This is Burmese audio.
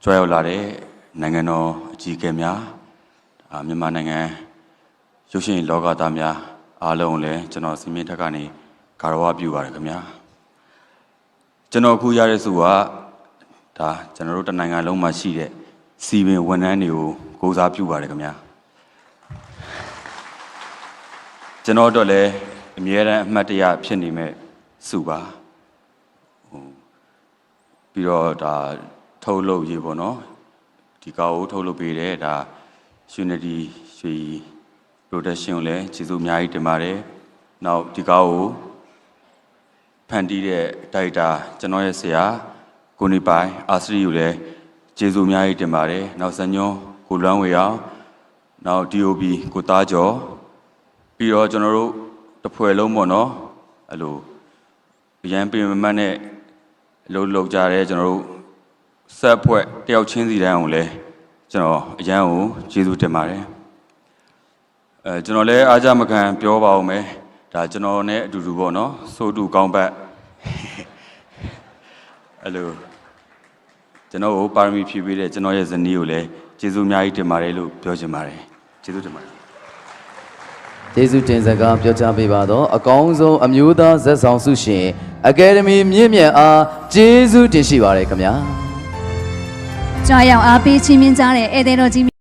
ကြွရောက်လာတဲ့နိုင်ငံတော်အကြီးအကဲများမြန်မာနိုင်ငံရုပ်ရှင်လောကသားများအားလုံးလည်းကျွန်တော်စီမင်းထက်ကနေဂါရဝပြုပါတယ်ခင်ဗျာကျွန်တော်အခုရတဲ့ဆိုကဒါကျွန်တော်တို့တနိုင်ငံလုံးမှာရှိတဲ့စီပင်ဝန်ထမ်းတွေကိုကိုးစားပြုပါတယ်ခင်ဗျာကျွန်တော်တို့လည်းအမြဲတမ်းအမှတ်တရဖြစ်နေမဲ့စုပါပြီးတော့ဒါထုတ်လုပ်ရေးပေါ့နော်ဒီကာကိုထုတ်လုပ်ပေးတယ်ဒါ Unity ရွှေ Production ကိုလည်းကျေးဇူးအများကြီးတင်ပါတယ်နောက်ဒီကာကိုဖန်တီးတဲ့ဒါရိုက်တာကျွန်တော်ရဲ့ဆရာကိုနေပိုင်အာစရီကိုလည်းကျေးဇူးအများကြီးတင်ပါတယ်နောက်ဇညွန်းကိုလွမ်းဝေအောင်နောက် DOB ကိုသားကျော်ပြီးတော့ကျွန်တော်တို့တစ်ဖွဲ့လုံးပေါ့နော်အဲ့လိုအရန်ပြင်မတ်နဲ့လုပ်ကြတယ်ကျွန်တော်တို့ဆက်ဖွဲ့တယောက်ချင်းစီတိုင်းအောင်လဲကျွန်တော်အရန်ကိုကျေးဇူးတင်ပါတယ်ကျွန်တော်လည်းအားကြမခံပြောပါဦးမယ်ဒါကျွန်တော်နဲ့အတူတူပေါ့နော်စိုးတူကောင်းပတ်အဲ့လိုကျွန်တော်ကိုပါရမီဖြည့်ပေးတဲ့ကျွန်တော်ရဲ့ဇနီးကိုလည်းကျေးဇူးအများကြီးတင်ပါတယ်လို့ပြောချင်ပါတယ်ကျေးဇူးတင်ပါတယ်ကျေးဇူးတင်စကားပြောကြားပေးပါတော့အကောင်းဆုံးအမျိုးသားဇက်ဆောင်ဆုရှင်အကယ်ဒမီမြင့်မြတ်အားကျေးဇူးတင်ရှိပါတယ်ခင်ဗျာကြွားရောက်အားပေးချီးမြှင့်ကြတဲ့ဧည့်သည်တော်ကြီး